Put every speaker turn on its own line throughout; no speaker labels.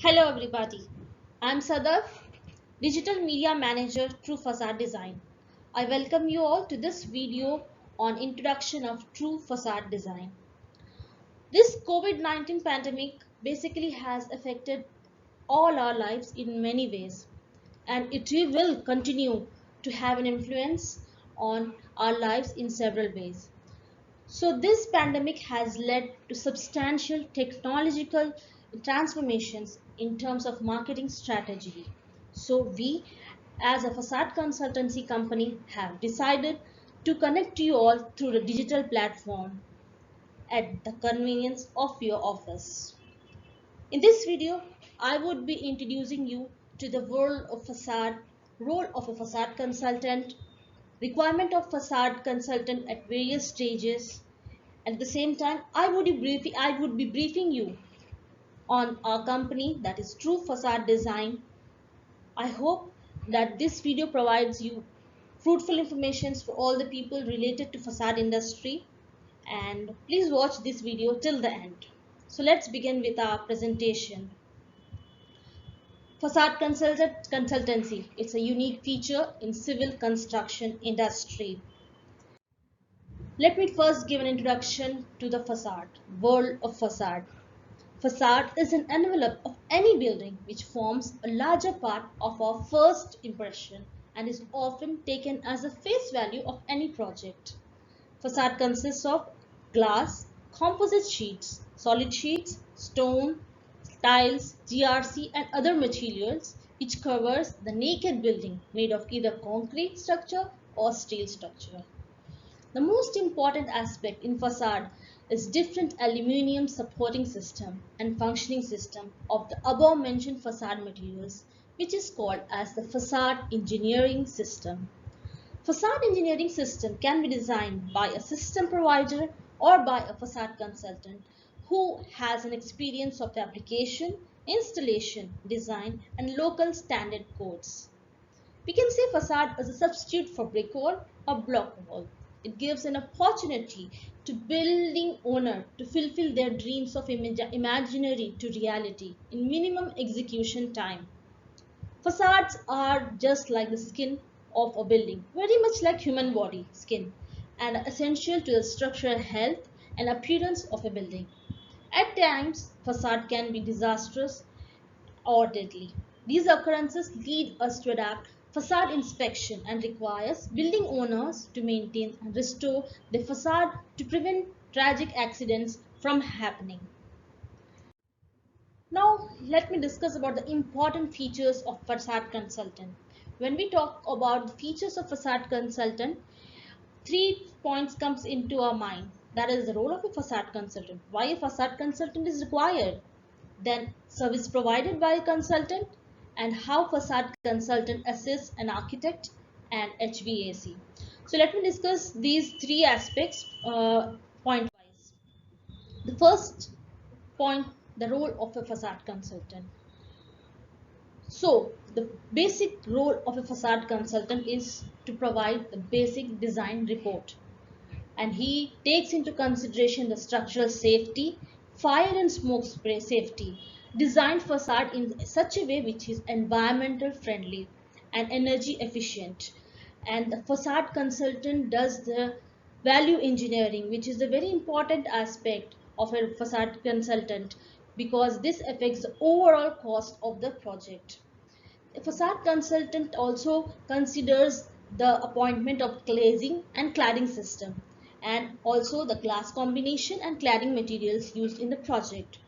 Hello everybody, I'm Sadaf, Digital Media Manager through Facade Design. I welcome you all to this video on introduction of true facade design. This COVID-19 pandemic basically has affected all our lives in many ways, and it will continue to have an influence on our lives in several ways. So this pandemic has led to substantial technological transformations in terms of marketing strategy. So we as a facade consultancy company have decided to connect you all through the digital platform at the convenience of your office. In this video, I would be introducing you to the world of facade, role of a facade consultant, requirement of facade consultant at various stages. At the same time, I would be briefing you on our company, that is True Facade Design. I hope that this video provides you fruitful information for all the people related to facade industry, and please watch this video till the end. So let's begin with our presentation. Facade consultancy. It's a unique feature in civil construction industry. Let me first give an introduction to the facade, world of facade. Facade is an envelope of any building which forms a larger part of our first impression and is often taken as a face value of any project. Facade consists of glass, composite sheets, solid sheets, stone, tiles, GRC and other materials which covers the naked building made of either concrete structure or steel structure. The most important aspect in facade is different aluminium supporting system and functioning system of the above mentioned facade materials, which is called as the facade engineering system. Facade engineering system can be designed by a system provider or by a facade consultant who has an experience of fabrication, installation, design and local standard codes. We can say facade as a substitute for brick wall or block wall. It gives an opportunity to building owner to fulfill their dreams of imaginary to reality in minimum execution time. Facades are just like the skin of a building, very much like human body skin, and are essential to the structural health and appearance of a building. At times, facade can be disastrous or deadly. These occurrences lead us to adapt facade inspection and requires building owners to maintain and restore the facade to prevent tragic accidents from happening. Now let me discuss about the important features of facade consultant. When we talk about the features of facade consultant, 3 points comes into our mind. That is the role of a facade consultant. Why a facade consultant is required? Then service provided by a consultant and how facade consultant assists an architect and HVAC. So let me discuss these three aspects point wise. The first point, the role of a facade consultant. So the basic role of a facade consultant is to provide the basic design report, and he takes into consideration the structural safety, fire and smoke spray safety, designed facade in such a way which is environmental friendly and energy efficient. And the facade consultant does the value engineering, which is a very important aspect of a facade consultant because this affects the overall cost of the project. A facade consultant also considers the appointment of glazing and cladding system and also the glass combination and cladding materials used in the project.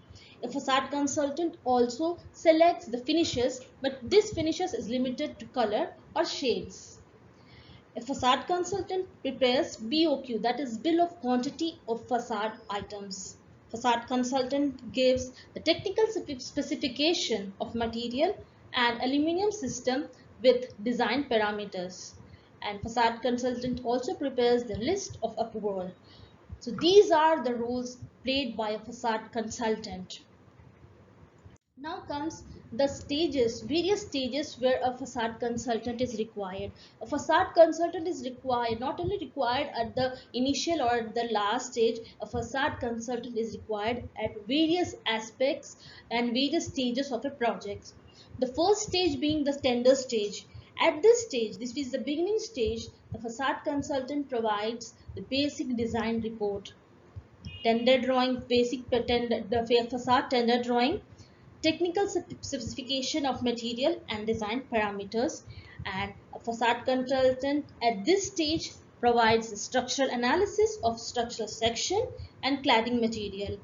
A facade consultant also selects the finishes, but this finishes is limited to color or shades. A facade consultant prepares BOQ, that is bill of quantity of facade items. Facade consultant gives the technical specification of material and aluminium system with design parameters. And facade consultant also prepares the list of approval. So these are the roles played by a facade consultant. Now comes the stages, various stages where a facade consultant is required. A facade consultant is required, not only required at the initial or at the last stage, a facade consultant is required at various aspects and various stages of a project. The first stage being the tender stage. At this stage, this is the beginning stage, the facade consultant provides the basic design report, tender drawing, the facade tender drawing, technical specification of material and design parameters, and a facade consultant at this stage provides structural analysis of structural section and cladding material.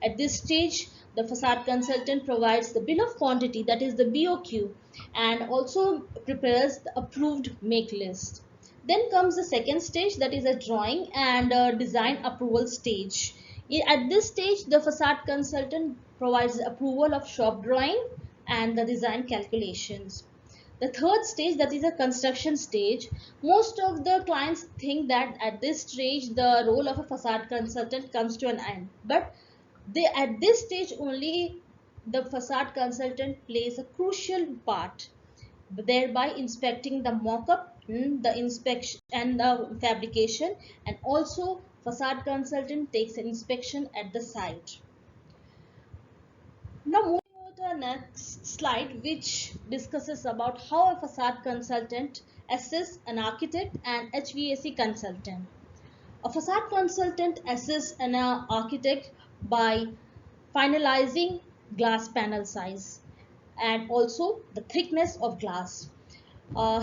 At this stage, the facade consultant provides the bill of quantity, that is the BOQ, and also prepares the approved make list. Then comes the second stage, that is a drawing and design approval stage. At this stage, the facade consultant provides approval of shop drawing and the design calculations. The third stage, that is a construction stage. Most of the clients think that at this stage the role of a facade consultant comes to an end, but at this stage only the facade consultant plays a crucial part, thereby inspecting the mock-up, the inspection and the fabrication, and also facade consultant takes an inspection at the site. Now moving on to the next slide, which discusses about how a facade consultant assists an architect and HVAC consultant. A facade consultant assists an architect by finalizing glass panel size and also the thickness of glass.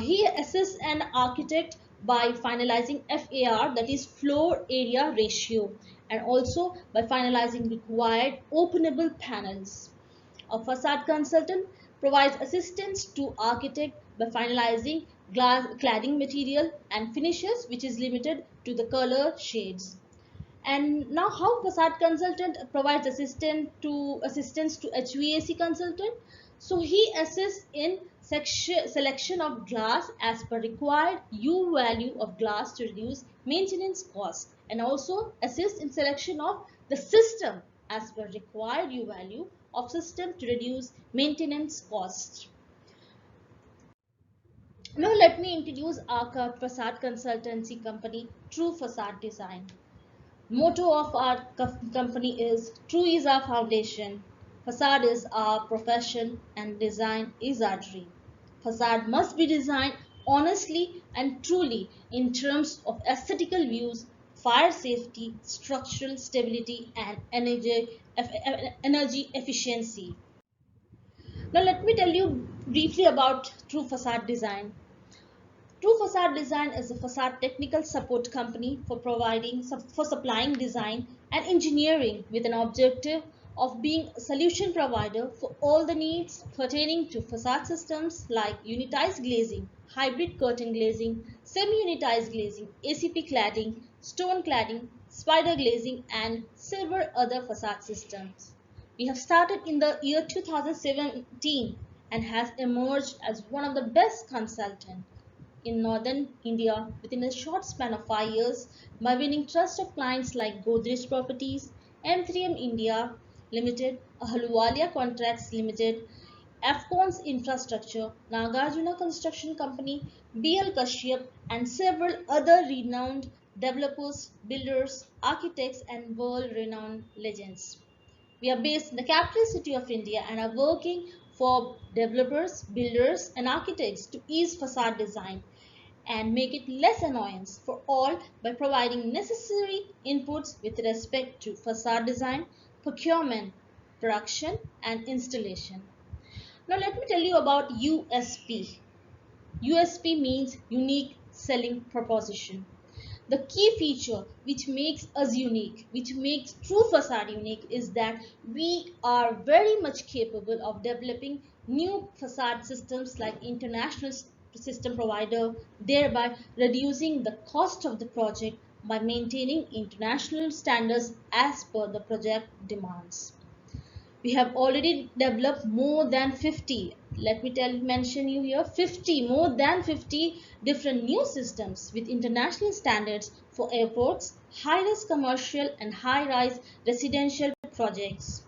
He assists an architect by finalizing FAR, that is floor area ratio, and also by finalizing required openable panels. A facade consultant provides assistance to architect by finalizing glass cladding material and finishes, which is limited to the color shades. And now how facade consultant provides assistance to HVAC consultant. So he assists in selection of glass as per required U value of glass to reduce maintenance cost, and also assists in selection of the system as per required U value of system to reduce maintenance cost. Now let me introduce our facade consultancy company, True Facade Design. Motto of our company is true is our foundation, facade is our profession, and design is our dream. Facade must be designed honestly and truly in terms of aesthetical views, fire safety, structural stability, and energy efficiency. Now let me tell you briefly about True Facade Design. True Facade Design is a facade technical support company for supplying design and engineering with an objective of being a solution provider for all the needs pertaining to facade systems like unitized glazing, hybrid curtain glazing, semi-unitized glazing, ACP cladding, stone cladding, spider glazing, and several other facade systems. We have started in the year 2017 and has emerged as one of the best consultants in northern India within a short span of 5 years by winning trust of clients like Godrej Properties, M3M India Limited, Ahluwalia Contracts Limited, Afcons Infrastructure, Nagarjuna Construction Company, BL Kashyap, and several other renowned developers, builders, architects, and world-renowned legends. We are based in the capital city of India and are working for developers, builders, and architects to ease facade design and make it less annoyance for all by providing necessary inputs with respect to facade design, procurement, production, and installation. Now let me tell you about USP. USP means unique selling proposition. The key feature which makes us unique, which makes True Facade unique, is that we are very much capable of developing new facade systems like international system provider, thereby reducing the cost of the project by maintaining international standards as per the project demands. We have already developed more than 50, let me mention you here, 50, more than 50 different new systems with international standards for airports, high-rise commercial and high-rise residential projects.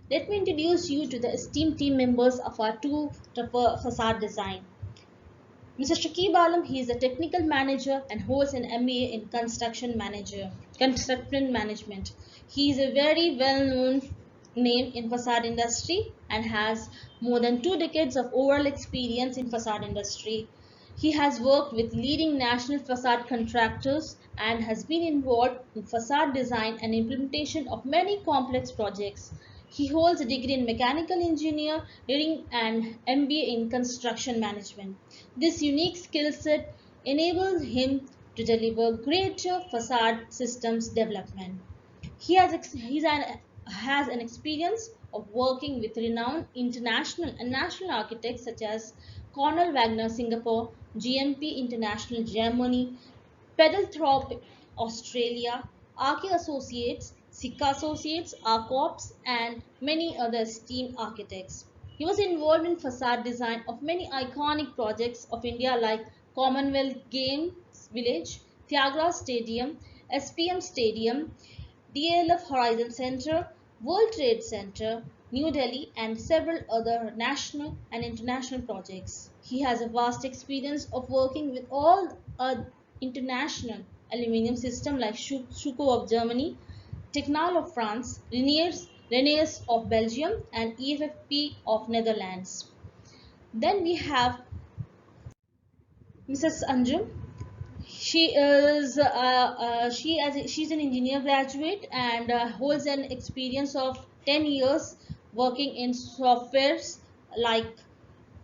Let me introduce you to the esteemed team members of our two facade design. Mr. Shakib Alam, he is a technical manager and holds an MBA in construction management. He is a very well-known name in facade industry and has more than 2 decades of overall experience in facade industry. He has worked with leading national facade contractors and has been involved in facade design and implementation of many complex projects. He holds a degree in mechanical engineering and MBA in construction management. This unique skill set enables him to deliver greater facade systems development. Has an experience of working with renowned international and national architects such as Cornell Wagner Singapore, GMP International Germany, Peddlethrop Australia, Archi Associates, Sika Associates, Arcorps, and many other esteemed architects. He was involved in facade design of many iconic projects of India like Commonwealth Games Village, Thiagra Stadium, SPM Stadium, DLF Horizon Center, World Trade Center, New Delhi, and several other national and international projects. He has a vast experience of working with all international aluminium systems like Schuko of Germany, Technal of France, Reneers of Belgium, and EFFP of Netherlands. Then we have Mrs. Anju. She's an engineer graduate and holds an experience of 10 years working in softwares like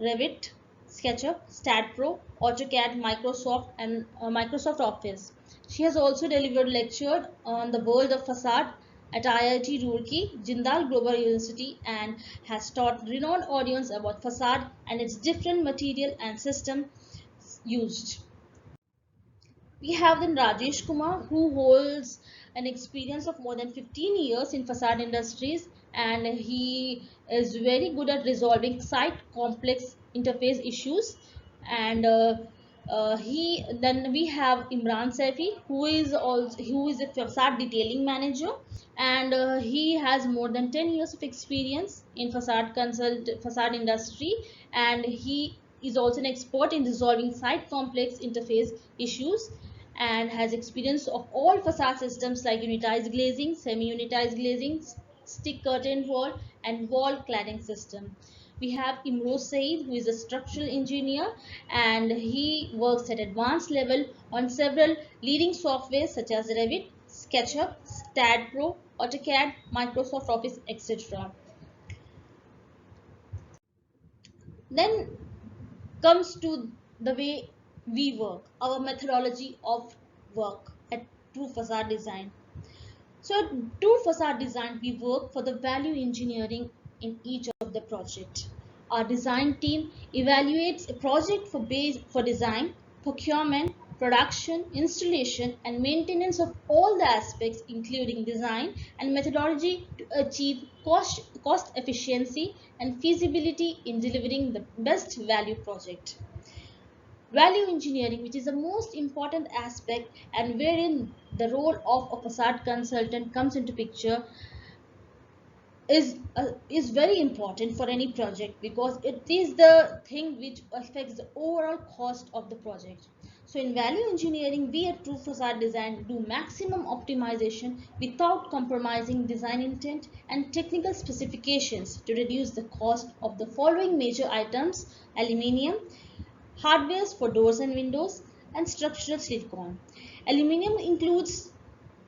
Revit, SketchUp, StatPro, AutoCAD, Microsoft, and Microsoft Office. She has also delivered lectured on the world of facade at IIT Roorkee, Jindal Global University, and has taught renowned audience about facade and its different material and system used. We have then Rajesh Kumar, who holds an experience of more than 15 years in facade industries, and he is very good at resolving site complex interface issues. And he then we have Imran Safi, who is a facade detailing manager, and he has more than 10 years of experience in facade industry, and he is also an expert in resolving site complex interface issues and has experience of all facade systems like unitized glazing, semi-unitized glazing, stick curtain wall, and wall cladding system. We have Imran Said, who is a structural engineer, and he works at advanced level on several leading softwares such as Revit, SketchUp, StatPro, AutoCAD, Microsoft Office, etc. Then comes to the way we work, our methodology of work at True Facade Design. So at True Facade Design, we work for the value engineering in each of the project. Our design team evaluates a project for design, procurement, production, installation, and maintenance of all the aspects including design and methodology to achieve cost efficiency and feasibility in delivering the best value project. Value engineering, which is the most important aspect and wherein the role of a facade consultant comes into picture, is very important for any project because it is the thing which affects the overall cost of the project. So in value engineering, we at True Facade Design do maximum optimization without compromising design intent and technical specifications to reduce the cost of the following major items: aluminium, hardwares for doors and windows, and structural silicone. Aluminium includes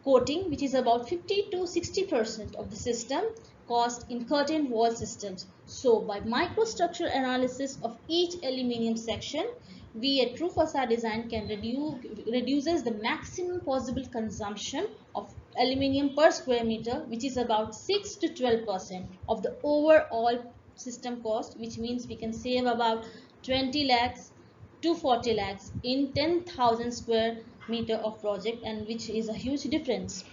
coating, which is about 50 to 60% of the system cost in curtain wall systems. So by microstructural analysis of each aluminium section, we at True Facade Design can reduces the maximum possible consumption of aluminium per square meter, which is about 6 to 12% of the overall system cost, which means we can save about 20 lakhs to 40 lakhs in 10,000 square meter of project, and which is a huge difference.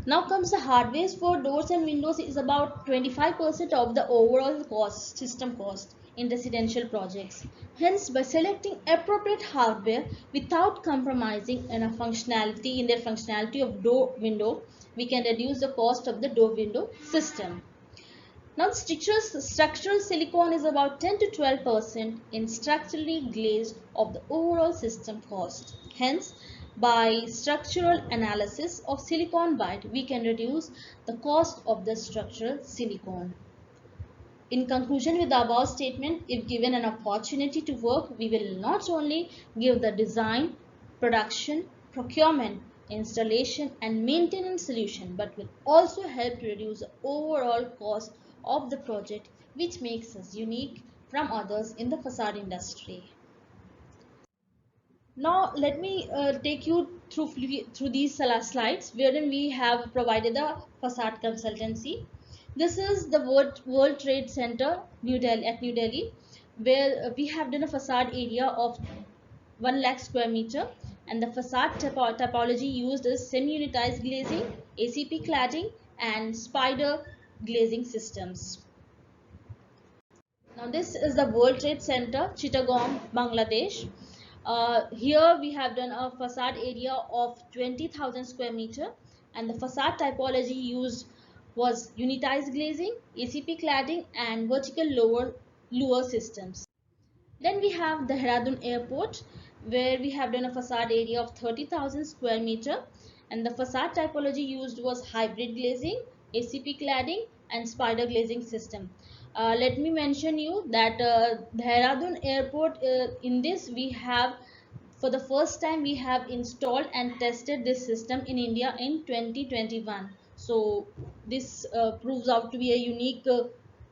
Now comes the hardware for doors and windows is about 25% of the overall cost, system cost in residential projects. Hence, by selecting appropriate hardware without compromising in their functionality of door window, we can reduce the cost of the door window system. Now, structural silicone is about 10 to 12% in structurally glazed of the overall system cost. Hence, by structural analysis of silicon bite, we can reduce the cost of the structural silicone. In conclusion with the above statement, if given an opportunity to work, we will not only give the design, production, procurement, installation and maintenance solution, but will also help to reduce the overall cost of the project, which makes us unique from others in the facade industry. Now let me take you through these slides wherein we have provided the facade consultancy. This is the World Trade Center New Delhi, where we have done a facade area of 1 lakh square meter, and the facade typology used is semi-unitized glazing, ACP cladding and spider glazing systems. Now this is the World Trade Center, Chittagong, Bangladesh. Here we have done a facade area of 20,000 square meter, and the facade typology used was unitized glazing, ACP cladding and vertical lower systems. Then we have the Dehradun Airport, where we have done a facade area of 30,000 square meter, and the facade typology used was hybrid glazing, ACP cladding and spider glazing system. Let me mention you that Dehradun Airport, in this we have for the first time we have installed and tested this system in India in 2021. So this proves out to be a unique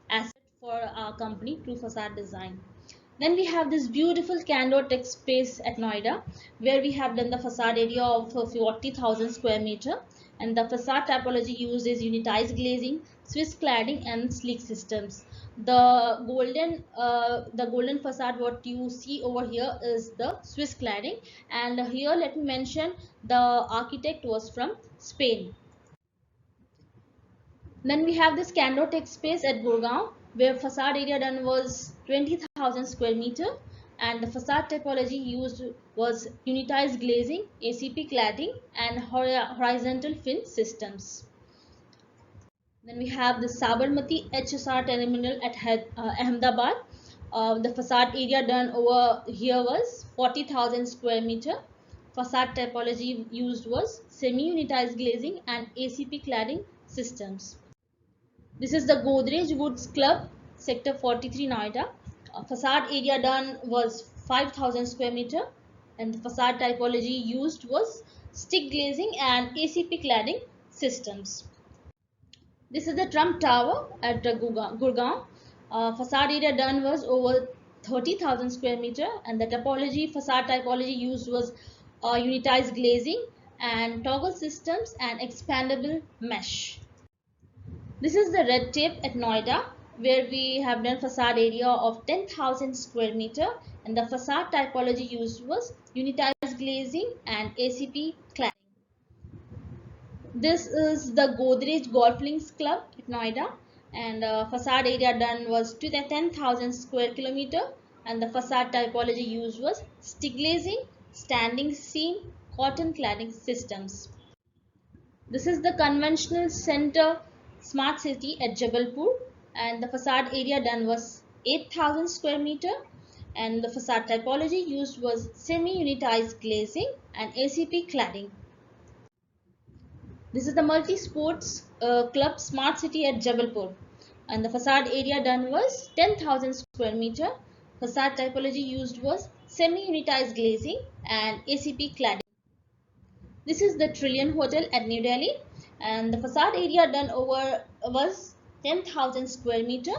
asset for our company, True Facade Design. Then we have this beautiful Candor Tech space at Noida, where we have done the facade area of 40,000 square meter, and the facade typology used is unitized glazing, Swiss cladding and sleek systems. The golden facade what you see over here is the Swiss cladding, and here let me mention the architect was from Spain. Then we have this Candor Tech space at Gurgaon, where facade area done was 20,000 square meter, and the facade typology used was unitized glazing, ACP cladding and horizontal fin systems. Then we have the Sabarmati HSR terminal at Ahmedabad. The facade area done over here was 40,000 square meter. Facade typology used was semi-unitized glazing and ACP cladding systems. This is the Godrej Woods Club, Sector 43, Noida. Facade area done was 5,000 square meter, and the facade typology used was stick glazing and ACP cladding systems. This is the Trump Tower at Gurgaon. Facade area done was over 30,000 square meter, and the facade typology used was unitized glazing and toggle systems and expandable mesh. This is the Red Tape at Noida, where we have done facade area of 10,000 square meter, and the facade typology used was unitized glazing and ACP cladding. This is the Godrej Golf Links Club at Noida, and facade area done was to the 10,000 square kilometer, and the facade typology used was stick glazing, standing seam, cotton cladding systems. This is the Conventional Center Smart City at Jabalpur, and the facade area done was 8,000 square meter, and the facade typology used was semi-unitized glazing and ACP cladding. This is the Multi-Sports Club Smart City at Jabalpur, and the facade area done was 10,000 square meter. Facade typology used was semi-unitized glazing and ACP cladding. This is the Trillion Hotel at New Delhi, and the facade area done over was 10,000 square meter,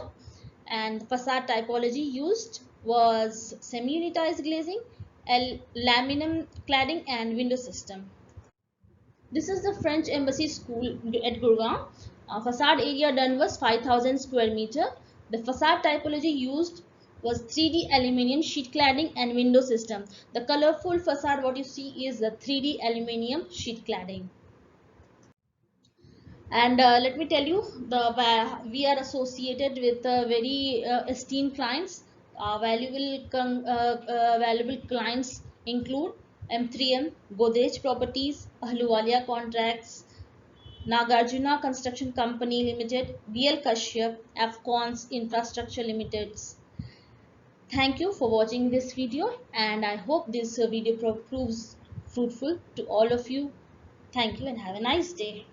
and the facade typology used was semi-unitized glazing, laminum cladding and window system. This is the French Embassy School at Gurgaon. Facade area done was 5,000 square meter. The facade typology used was 3D aluminium sheet cladding and window system. The colorful facade what you see is the 3D aluminium sheet cladding. And let me tell you, we are associated with very esteemed clients. Valuable clients include M3M, Godrej Properties, Ahluwalia Contracts, Nagarjuna Construction Company Limited, BL Kashyap, Afcons Infrastructure Limited. Thank you for watching this video, and I hope this video proves fruitful to all of you. Thank you and have a nice day.